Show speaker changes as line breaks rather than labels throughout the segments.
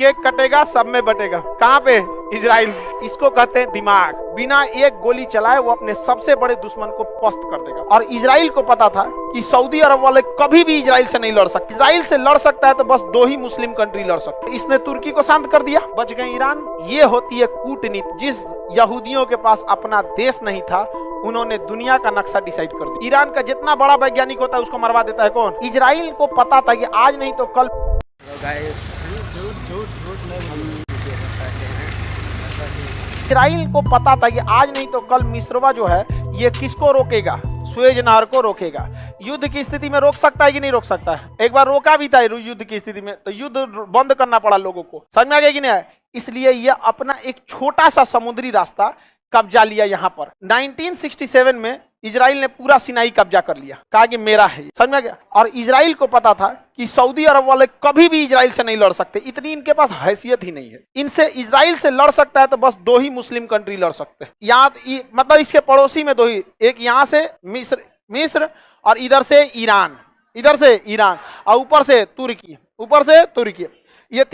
Cake कटेगा, सब में बटेगा। कहाँ पे? इजराइल। इसको कहते हैं दिमाग। बिना एक गोली चलाए वो अपने सबसे बड़े दुश्मन को पस्त कर देगा। और इजराइल को पता था कि सऊदी अरब वाले कभी भी इजराइल से नहीं लड़ सकते। इजराइल से लड़ सकता है तो बस 2 ही मुस्लिम कंट्री लड़ सकते। इसने तुर्की को शांत कर दिया, बच गए ईरान। ये होती है कूटनीति। जिस यहूदियों के पास अपना देश नहीं था, उन्होंने दुनिया का नक्शा डिसाइड कर दिया। ईरान का जितना बड़ा वैज्ञानिक होता है उसको मरवा देता है कौन? इजराइल को पता था कि आज नहीं तो कल। इजराइल को पता था कि आज नहीं तो कल मिस्रवा जो है ये किसको रोकेगा? सुएज नहर को रोकेगा। युद्ध की स्थिति में रोक सकता है कि नहीं रोक सकता है? एक बार रोका भी था युद्ध की स्थिति में, तो युद्ध बंद करना पड़ा लोगों को। समझ में आ गया कि नहीं? इसलिए यह अपना एक छोटा सा समुद्री रास्ता कब्जा लिया। यहाँ पर 1967 में इजराइल ने पूरा सिनाई कब्जा कर लिया, कहा कि मेरा है। समझ में आ गया? और इजराइल को पता था कि सऊदी अरब वाले कभी भी इजराइल से नहीं लड़ सकते, इतनी इनके पास हैसियत ही नहीं है। इनसे इजराइल से लड़ सकता है तो बस 2 ही मुस्लिम कंट्री लड़ सकते हैं। यहाँ मतलब इसके पड़ोसी में 2 ही, एक यहाँ से मिस्र और इधर से ईरान, इधर से ईरान और ऊपर से तुर्की। ये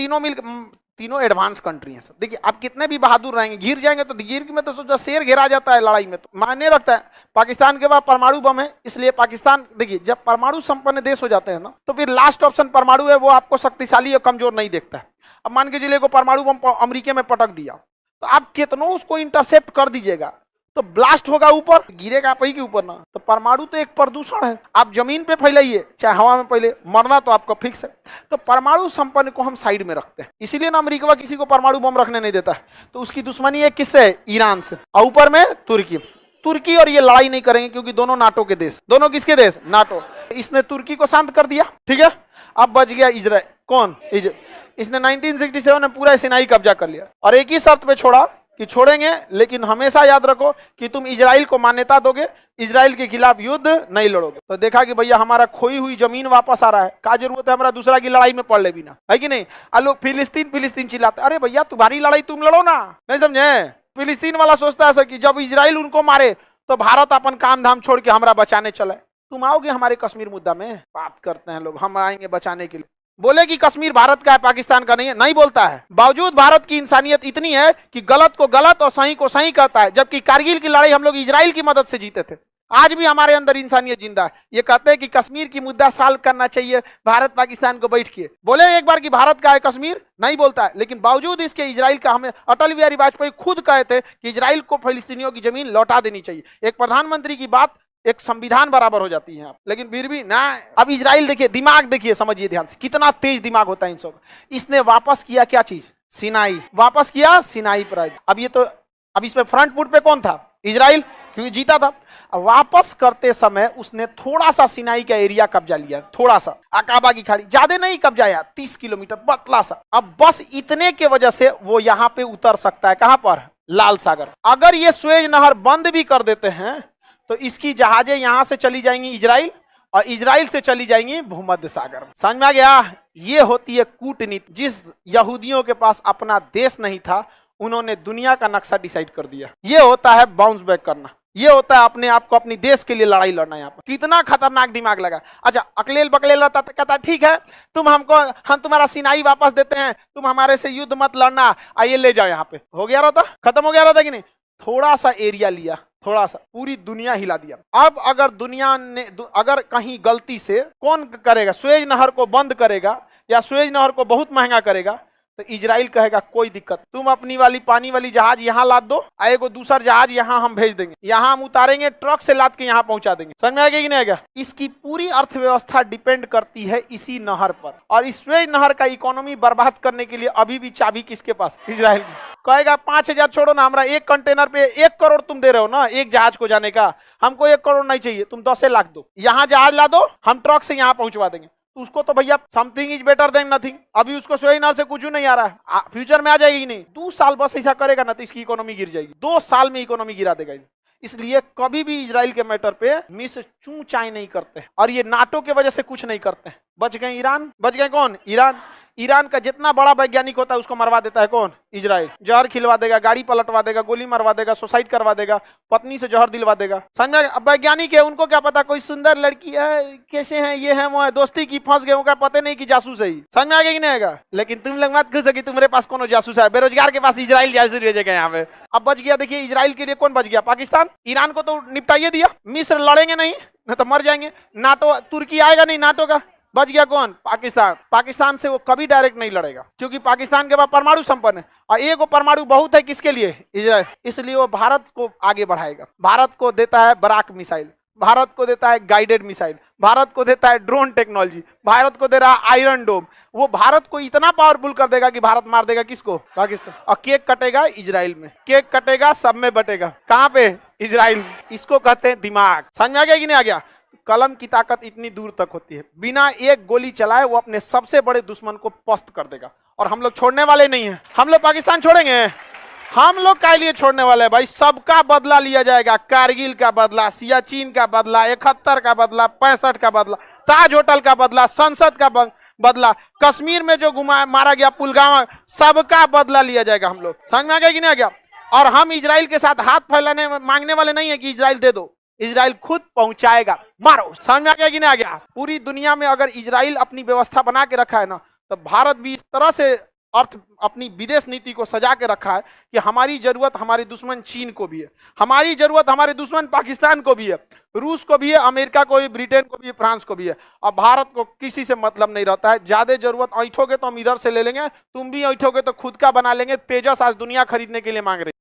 तीनों एडवांस कंट्री हैं सब। देखिए आप कितने भी बहादुर रहेंगे, घिर जाएंगे तो गिर में तो सोचो शेर घेरा जाता है लड़ाई में, तो मायने रखता है। पाकिस्तान के बाद परमाणु बम है, इसलिए पाकिस्तान, देखिए जब परमाणु संपन्न देश हो जाते हैं ना, तो फिर लास्ट ऑप्शन परमाणु है, वो आपको शक्तिशाली और कमजोर नहीं देखता है। अब मान के चलिए को परमाणु बम अमेरिका में पटक दिया, तो आप कितनों उसको इंटरसेप्ट कर दीजिएगा तो ब्लास्ट होगा ऊपर, गिरेगा आप ही के ऊपर ना। तो परमाणु तो एक प्रदूषण है, आप जमीन पे फैलाइए चाहे हवा में फैले, मरना तो आपका फिक्स है। तो परमाणु संपन्न को हम साइड में रखते हैं, इसीलिए ना अमेरिका किसी को परमाणु बम रखने नहीं देता है। तो उसकी दुश्मनी है किससे? ईरान से। और ऊपर में तुर्की और ये लड़ाई नहीं करेंगे क्योंकि दोनों नाटो के देश। दोनों किसके देश? नाटो। इसने तुर्की को शांत कर दिया, ठीक है। अब बच गया इजराइल। कौन? इसने 1967 में पूरा सिनाई कब्जा कर लिया और एक ही शर्त पे छोड़ा कि छोड़ेंगे, लेकिन हमेशा याद रखो कि तुम इजराइल को मान्यता दोगे, इजराइल के खिलाफ युद्ध नहीं लड़ोगे। तो देखा कि भैया हमारा खोई हुई जमीन वापस आ रहा है, क्या जरूरत है हमारा दूसरा की लड़ाई में पड़ ले बिना, है कि नहीं? लोग फिलिस्तीन चिल्लाते, अरे भैया तुम्हारी लड़ाई तुम लड़ो ना, नहीं समझे? फिलिस्तीन वाला सोचता है सर कि जब इजराइल उनको मारे तो भारत अपन काम धाम छोड़ के हमारा बचाने चले। तुम आओगे हमारे कश्मीर मुद्दा में? बात करते हैं लोग, हम आएंगे बचाने के लिए। बोले कि कश्मीर भारत का है, पाकिस्तान का नहीं है, नहीं बोलता है। बावजूद भारत की इंसानियत इतनी है कि गलत को गलत और सही को सही कहता है। जबकि कारगिल की लड़ाई हम लोग इजराइल की मदद से जीते थे। आज भी हमारे अंदर इंसानियत जिंदा है। ये कहते हैं कि कश्मीर की मुद्दा सॉल्व करना चाहिए भारत पाकिस्तान को बैठ के। बोले एक बार कि भारत का है कश्मीर, नहीं बोलता है। लेकिन बावजूद इसके इजराइल का, हमें अटल बिहारी वाजपेयी खुद कहे थे कि इजराइल को फिलिस्तीनियों की जमीन लौटा देनी चाहिए। एक प्रधानमंत्री की बात एक संविधान बराबर हो जाती है, लेकिन फिर भी ना। अब इजराइल देखिए, दिमाग देखिए, समझिए ध्यान से, कितना तेज दिमाग होता है इन सब। इसने वापस किया क्या चीज? सिनाई। वापस किया सिनाई प्राइज। अब ये तो, अब इसमें फ्रंट फुट पे कौन था? इजराइल, क्योंकि जीता था। अब वापस करते समय उसने थोड़ा सा सिनाई का एरिया कब्जा लिया, थोड़ा सा अकाबा की खाड़ी, ज्यादा नहीं कब्जा यार, 30 किलोमीटर पतला सा। अब बस इतने के वजह से वो यहाँ पे उतर सकता है। कहां पर? लाल सागर। अगर ये सुएज नहर बंद भी कर देते हैं तो इसकी जहाजें यहां से चली जाएंगी इजराइल, और इजराइल से चली जाएंगी भूमध्य सागर। समझ में आ गया? ये होती है कूटनीति। जिस यहूदियों के पास अपना देश नहीं था, उन्होंने दुनिया का नक्शा डिसाइड कर दिया। ये होता है बाउंस बैक करना, ये होता है अपने आप को, अपनी देश के लिए लड़ाई लड़ना। यहाँ पर कितना खतरनाक दिमाग लगा। अच्छा, अकलेल बकलेल रहता तो कहता ठीक है, हम तुम्हारा सिनाई वापस देते हैं, तुम हमारे से युद्ध मत लड़ना, आइए ले जाओ। यहाँ पे हो गया रहता, खत्म हो गया रहता कि नहीं? थोड़ा सा एरिया लिया, थोड़ा सा, पूरी दुनिया हिला दिया। अब अगर दुनिया ने, अगर कहीं गलती से कौन करेगा? सुएज नहर को बंद करेगा या सुएज नहर को बहुत महंगा करेगा, तो इजराइल कहेगा कोई दिक्कत, तुम अपनी वाली पानी वाली जहाज यहाँ लाद दो, आएगो दूसरा जहाज यहाँ हम भेज देंगे, यहाँ हम उतारेंगे, ट्रक से लाद के यहाँ पहुंचा देंगे। समझ में आ गया कि नहीं आ गया? इसकी पूरी अर्थव्यवस्था डिपेंड करती है इसी नहर पर। और इस सुएज नहर का इकोनॉमी बर्बाद करने के लिए अभी भी चाबी किसके पास? इजराइल। कहेगा 5,000 छोड़ो ना, हमारा एक कंटेनर पे 1 करोड़ तुम दे रहे हो ना एक जहाज को जाने का, हमको 1 करोड़ नहीं चाहिए, तुम 10 लाख दो, यहाँ जहाज ला दो, हम ट्रक से यहाँ पहुंचवा देंगे। उसको तो भैया something is better than nothing. अभी उसको सुएज नहर से कुछ नहीं आ रहा है, फ्यूचर में आ जाएगी नहीं। 2 साल बस ऐसा करेगा ना तो इसकी इकोनॉमी गिर जाएगी। 2 साल में इकोनॉमी गिरा देगा। इसलिए कभी भी इजराइल के मैटर पे मिस चू चाय नहीं करते, और ये नाटो के वजह से कुछ नहीं करते हैं। बच गए ईरान, बच गए कौन? ईरान। ईरान का जितना बड़ा वैज्ञानिक होता है उसको मरवा देता है कौन? इजराइल। जहर खिलवा देगा, गाड़ी पलटवा देगा, गोली मरवा देगा, सुसाइड करवा देगा, पत्नी से जहर दिलवा देगा। समझ में? अब वैज्ञानिक है, उनको क्या पता कोई सुंदर लड़की है, कैसे है, ये है वो है, दोस्ती की फंस गए, उनका पता नहीं कि जासूस है। समझ में आ गया कि नहीं आएगा? लेकिन तुम लोग मत खुश हो कि तुम्हारे पास कौन जासूस है। बेरोजगार के पास इजराइल जासूस हो जाएगा यहाँ पे। अब बच गया, देखिए इजराइल के लिए कौन बच गया? पाकिस्तान। ईरान को तो निपटाइए दिया, मिस्र लड़ेंगे नहीं तो मर जाएंगे। नाटो, तुर्की आएगा नहीं नाटो का, बच गया कौन? पाकिस्तान। पाकिस्तान से वो कभी डायरेक्ट नहीं लड़ेगा क्योंकि पाकिस्तान के पास परमाणु संपन्न है और एक परमाणु बहुत है किसके लिए? इजराइल। इसलिए वो भारत को आगे बढ़ाएगा। भारत को देता है बराक मिसाइल, भारत को देता है गाइडेड मिसाइल, भारत को देता है ड्रोन टेक्नोलॉजी, भारत को दे रहा है आयरन डोम। वो भारत को इतना पावरफुल कर देगा कि भारत मार देगा किसको? पाकिस्तान। और केक कटेगा इजराइल में, केक कटेगा सब में बटेगा। कहां पे? इजराइल। इसको कहते हैं दिमाग। समझ में आ गया कि नहीं आ गया? कलम की ताकत इतनी दूर तक होती है, बिना एक गोली चलाए वो अपने सबसे बड़े दुश्मन को पस्त कर देगा। और हम लोग छोड़ने वाले नहीं हैं। हम लोग पाकिस्तान छोड़ेंगे? हम लोग काय लिए छोड़ने वाले हैं भाई? सबका बदला लिया जाएगा। कारगिल का बदला, सियाचिन का बदला, 71 का बदला, 65 का बदला, ताज होटल का बदला, संसद का बदला, कश्मीर में जो मारा गया पुलवामा, सबका बदला लिया जाएगा हम लोग। समझ में आ गया कि नहीं आ गया? और हम इजराइल के साथ हाथ फैलाने मांगने वाले नहीं है कि इजराइल दे दो, इजराइल खुद पहुंचाएगा। मारो। समझ में आ गया कि नहीं आ गया? पूरी दुनिया में अगर इजराइल अपनी व्यवस्था बना के रखा है ना, तो भारत भी इस तरह से अपनी विदेश नीति को सजा के रखा है कि हमारी जरूरत हमारे दुश्मन चीन को भी है, हमारी जरूरत हमारे दुश्मन पाकिस्तान को भी है, रूस को भी है, अमेरिका को भी, ब्रिटेन को भी है, फ्रांस को भी है। अब भारत को किसी से मतलब नहीं रहता है। ज्यादा जरूरत ऐठोगे तो हम इधर से ले लेंगे, तुम भी ऐठोगे तो खुद का बना लेंगे। तेजस आज दुनिया खरीदने के लिए मांग रही है।